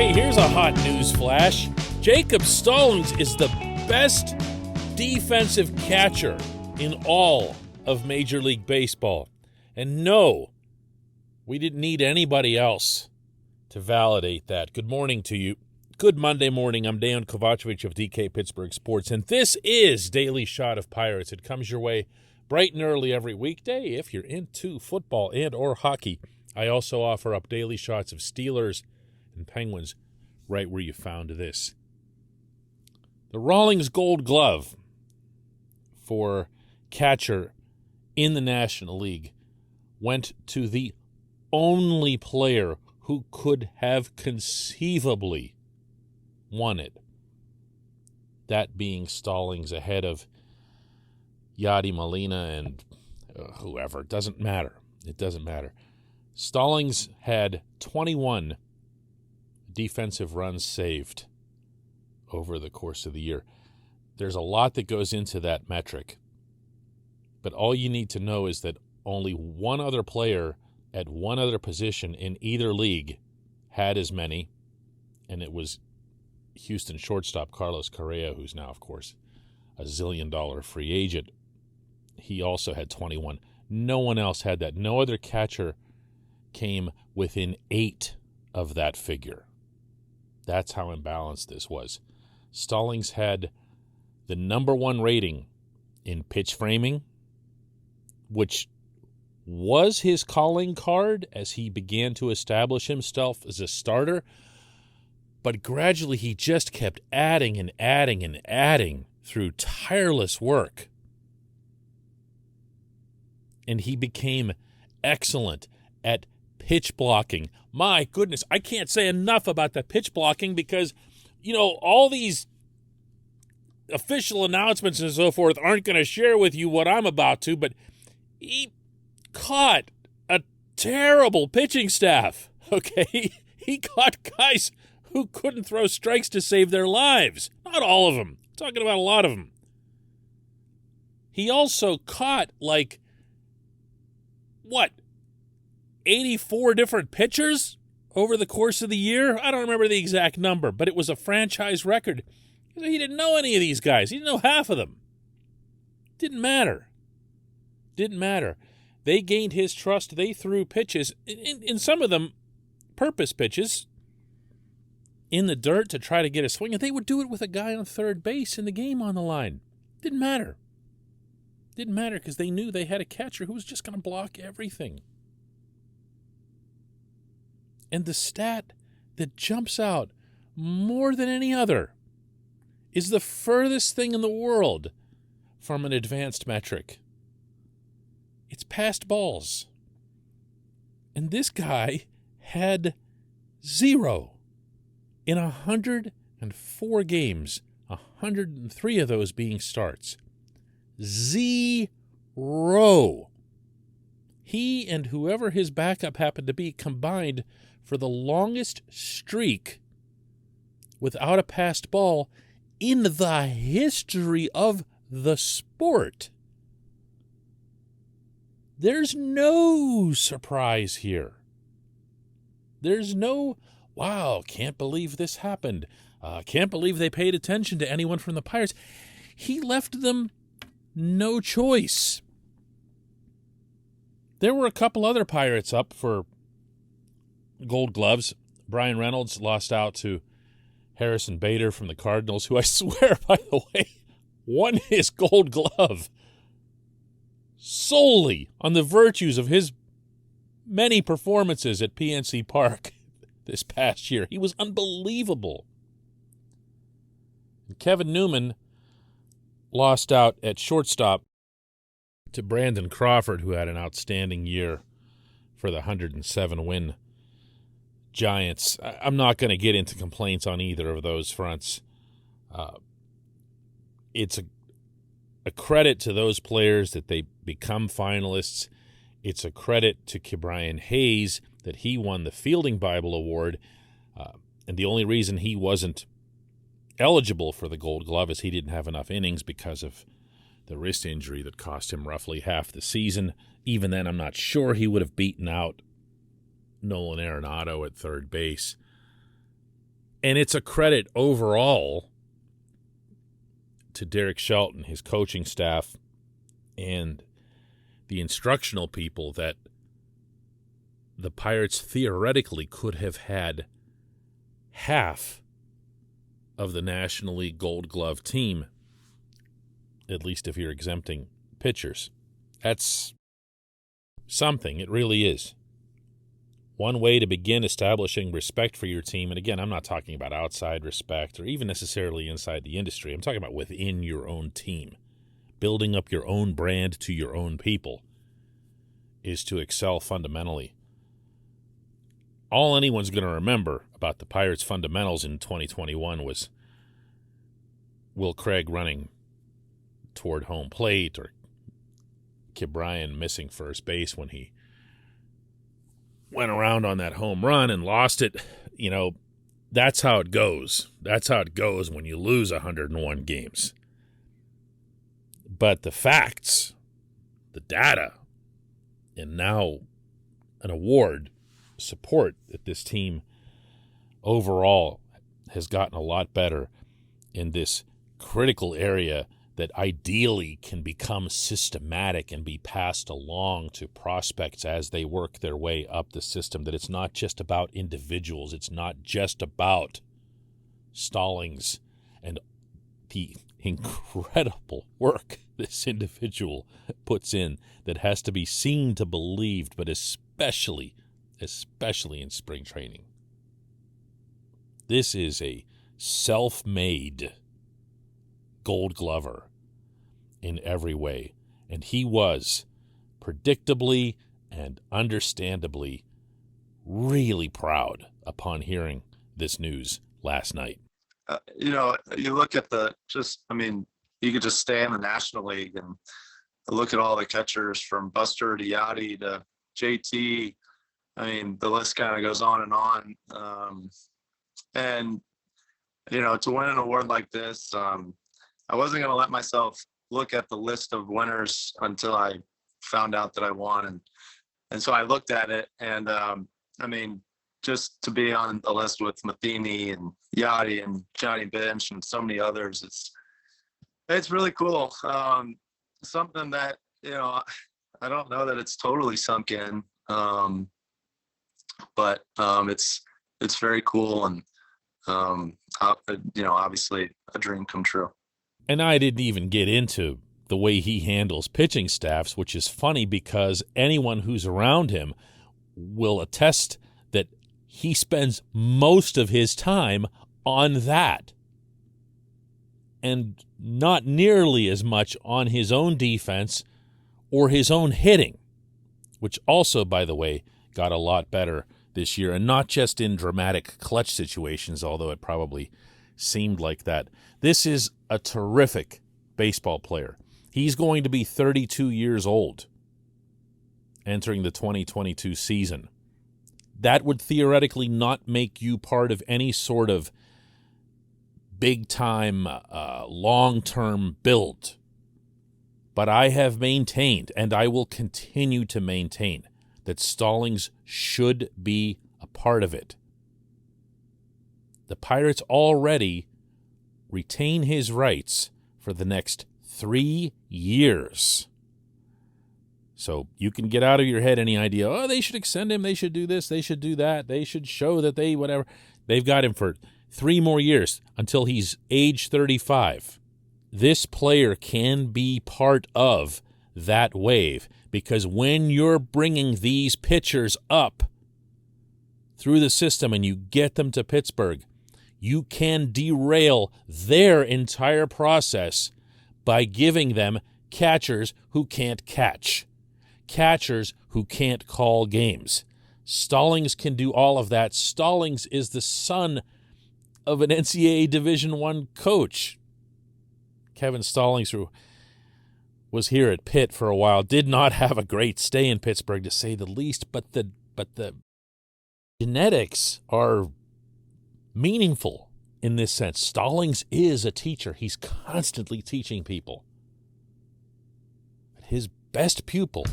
Hey, here's a hot news flash. Jacob Stallings is the best defensive catcher in all of Major League Baseball. And no, we didn't need anybody else to validate that. Good morning to you. Good Monday morning. I'm Dejan Kovacevic of DK Pittsburgh Sports, and this is Daily Shot of Pirates. It comes your way bright and early every weekday if you're into football and or hockey. I also offer up daily shots of Steelers and Penguins right where you found this. The Rawlings Gold Glove for catcher in the National League went to the only player who could have conceivably won it. That being Stallings ahead of Yadi Molina and whoever. It doesn't matter. Stallings had 21 defensive runs saved over the course of the year. There's a lot that goes into that metric, but all you need to know is that only one other player at one other position in either league had as many, and it was Houston shortstop Carlos Correa, who's now, of course, a zillion-dollar free agent. He also had 21. No one else had that. No other catcher came within 8 of that figure. That's how imbalanced this was. Stallings had the number 1 rating in pitch framing, which was his calling card as he began to establish himself as a starter, but gradually he just kept adding and adding and adding through tireless work. And he became excellent at pitch blocking. My goodness, I can't say enough about the pitch blocking because, all these official announcements and so forth aren't going to share with you what I'm about to, but he caught a terrible pitching staff, okay? He caught guys who couldn't throw strikes to save their lives. Not all of them. I'm talking about a lot of them. He also caught, 84 different pitchers over the course of the year? I don't remember the exact number, but it was a franchise record. He didn't know any of these guys. He didn't know half of them. Didn't matter. They gained his trust. They threw pitches, in some of them purpose pitches, in the dirt to try to get a swing, and they would do it with a guy on third base in the game on the line. Didn't matter because they knew they had a catcher who was just going to block everything. And the stat that jumps out more than any other is the furthest thing in the world from an advanced metric. It's passed balls. And this guy had 0 in 104 games, 103 of those being starts. 0. He and whoever his backup happened to be combined for the longest streak without a passed ball in the history of the sport. There's no surprise here. There's no, wow, can't believe this happened. Can't believe they paid attention to anyone from the Pirates. He left them no choice. There were a couple other Pirates up for Gold Gloves. Brian Reynolds lost out to Harrison Bader from the Cardinals, who I swear, by the way, won his Gold Glove solely on the virtues of his many performances at PNC Park this past year. He was unbelievable. And Kevin Newman lost out at shortstop to Brandon Crawford, who had an outstanding year for the 107-win Giants. I'm not going to get into complaints on either of those fronts. It's a credit to those players that they become finalists. It's a credit to Ke'Bryan Hayes that he won the Fielding Bible Award. And the only reason he wasn't eligible for the Gold Glove is he didn't have enough innings because of the wrist injury that cost him roughly half the season. Even then, I'm not sure he would have beaten out Nolan Arenado at third base. And it's a credit overall to Derek Shelton, his coaching staff, and the instructional people that the Pirates theoretically could have had half of the National League Gold Glove team, at least if you're exempting pitchers. That's something. It really is. One way to begin establishing respect for your team, and again, I'm not talking about outside respect or even necessarily inside the industry. I'm talking about within your own team. Building up your own brand to your own people is to excel fundamentally. All anyone's going to remember about the Pirates' fundamentals in 2021 was Will Craig running toward home plate or Kip Bryan missing first base when he went around on that home run and lost it. You know, that's how it goes. That's how it goes when you lose 101 games. But the facts, the data, and now an award support that this team overall has gotten a lot better in this critical area that ideally can become systematic and be passed along to prospects as they work their way up the system, that it's not just about individuals. It's not just about Stallings and the incredible work this individual puts in that has to be seen to believed, but especially in spring training. This is a self-made Gold Glover in every way, and he was predictably and understandably really proud upon hearing this news last night. You look at you could just stay in the National League and look at all the catchers from Buster to Yachty to JT. I mean, the list kind of goes on and on. To win an award like this, I wasn't going to let myself look at the list of winners until I found out that I won. And so I looked at it, and just to be on the list with Matheny and Yachty and Johnny Bench and so many others, it's really cool. Something that, I don't know that it's totally sunk in, but it's very cool, and obviously a dream come true. And I didn't even get into the way he handles pitching staffs, which is funny because anyone who's around him will attest that he spends most of his time on that, and not nearly as much on his own defense or his own hitting, which also, by the way, got a lot better this year, and not just in dramatic clutch situations, although it probably seemed like that. This is a terrific baseball player. He's going to be 32 years old entering the 2022 season. That would theoretically not make you part of any sort of big-time, long-term build. But I have maintained, and I will continue to maintain, that Stallings should be a part of it. The Pirates already retain his rights for the next 3 years. So you can get out of your head any idea, they should extend him, they should do this, they should do that, they should show that they whatever. They've got him for 3 more years until he's age 35. This player can be part of that wave, because when you're bringing these pitchers up through the system and you get them to Pittsburgh, you can derail their entire process by giving them catchers who can't catch, catchers who can't call games. Stallings can do all of that. Stallings is the son of an NCAA Division I coach. Kevin Stallings, who was here at Pitt for a while, did not have a great stay in Pittsburgh, to say the least, but the genetics are meaningful in this sense. Stallings is a teacher. He's constantly teaching people. But his best pupil,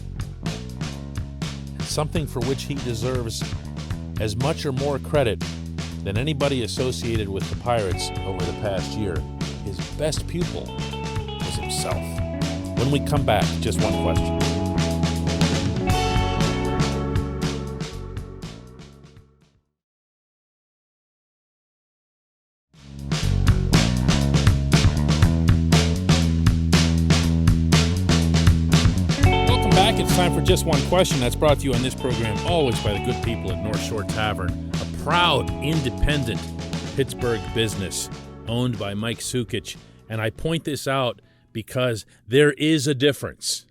and something for which he deserves as much or more credit than anybody associated with the Pirates over the past year, his best pupil was himself. When we come back, just one question. It's time for Just One Question. That's brought to you on this program always by the good people at North Shore Tavern, a proud, independent Pittsburgh business owned by Mike Sukic. And I point this out because there is a difference.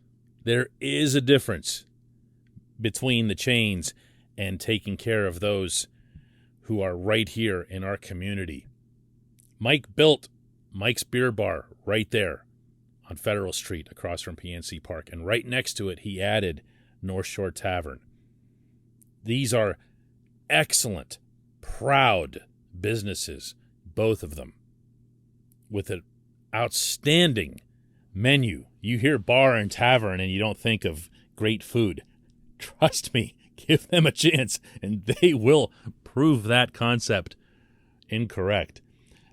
There is a difference between the chains and taking care of those who are right here in our community. Mike built Mike's Beer Bar right there on Federal Street across from PNC Park. And right next to it, he added North Shore Tavern. These are excellent, proud businesses, both of them, with an outstanding menu. You hear bar and tavern and you don't think of great food. Trust me, give them a chance and they will prove that concept incorrect.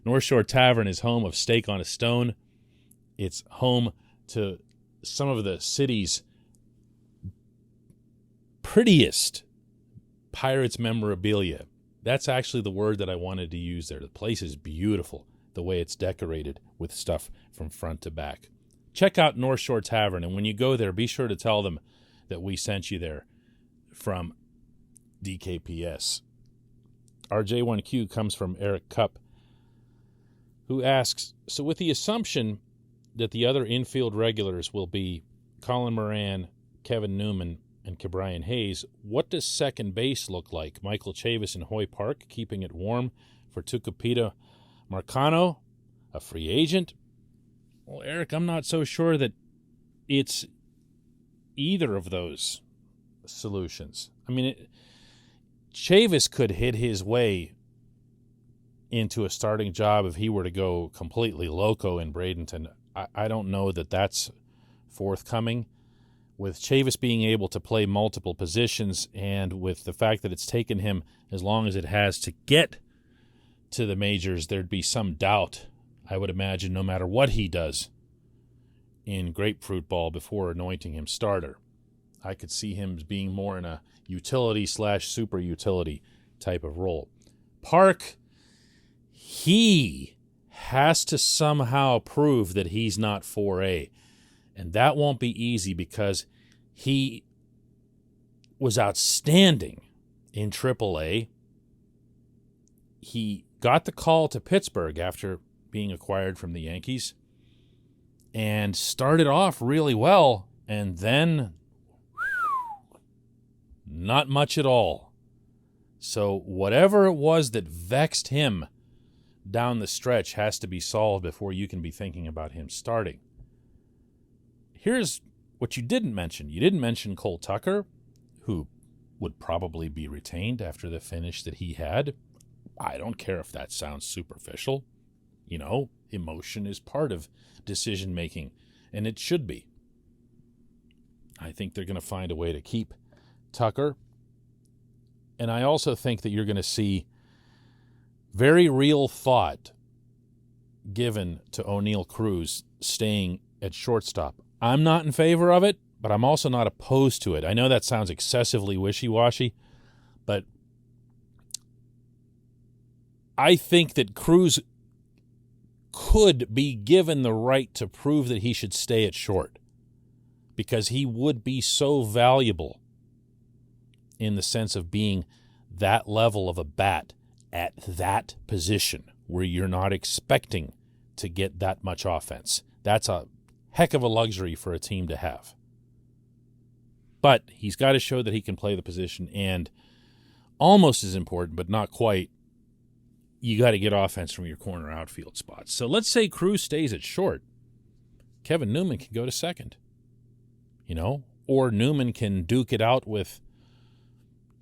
North Shore Tavern is home of Steak on a Stone. It's home to some of the city's prettiest Pirates memorabilia. That's actually the word that I wanted to use there. The place is beautiful, the way it's decorated with stuff from front to back. Check out North Shore Tavern, and when you go there, be sure to tell them that we sent you there from DKPS. Our J1Q comes from Eric Cupp, who asks, so with the assumption that the other infield regulars will be Colin Moran, Kevin Newman, and Ke'Bryan Hayes, what does second base look like? Michael Chavis and Hoy Park keeping it warm for Tucupita Marcano, a free agent? Well, Eric, I'm not so sure that it's either of those solutions. I mean, Chavis could hit his way into a starting job if he were to go completely loco in Bradenton. I don't know that that's forthcoming. With Chavis being able to play multiple positions and with the fact that it's taken him as long as it has to get to the majors, there'd be some doubt, I would imagine, no matter what he does in grapefruit ball before anointing him starter. I could see him being more in a utility/super utility type of role. Park, he has to somehow prove that he's not 4A. And that won't be easy because he was outstanding in AAA. He got the call to Pittsburgh after being acquired from the Yankees and started off really well, and then not much at all. So whatever it was that vexed him down the stretch has to be solved before you can be thinking about him starting. Here's what you didn't mention. You didn't mention Cole Tucker, who would probably be retained after the finish that he had. I don't care if that sounds superficial. You know, emotion is part of decision-making, and it should be. I think they're going to find a way to keep Tucker. And I also think that you're going to see very real thought given to O'Neal Cruz staying at shortstop. I'm not in favor of it, but I'm also not opposed to it. I know that sounds excessively wishy-washy, but I think that Cruz could be given the right to prove that he should stay at short because he would be so valuable in the sense of being that level of a bat at that position where you're not expecting to get that much offense. That's a heck of a luxury for a team to have. But he's got to show that he can play the position, and almost as important, but not quite, you got to get offense from your corner outfield spots. So let's say Cruz stays at short. Kevin Newman can go to second, or Newman can duke it out with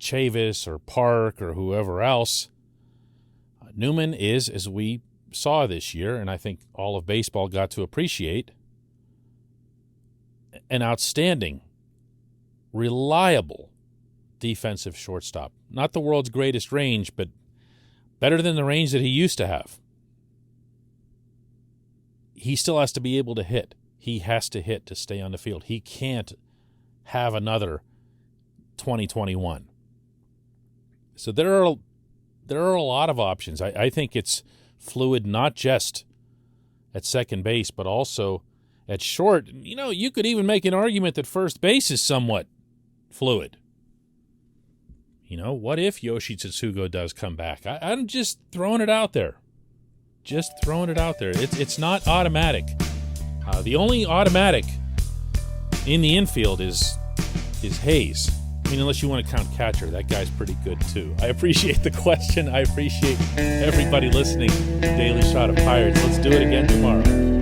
Chavis or Park or whoever else. Newman is, as we saw this year, and I think all of baseball got to appreciate, an outstanding, reliable defensive shortstop. Not the world's greatest range, but better than the range that he used to have. He still has to be able to hit. He has to hit to stay on the field. He can't have another 2021. So there are a lot of options. I think it's fluid, not just at second base, but also at short. You know, you could even make an argument that first base is somewhat fluid. You know, what if Yoshi Tsutsugo does come back? I'm just throwing it out there. Just throwing it out there. It's not automatic. The only automatic in the infield is Hayes. I mean, unless you want to count catcher. That guy's pretty good, too. I appreciate the question. I appreciate everybody listening to Daily Shot of Pirates. Let's do it again tomorrow.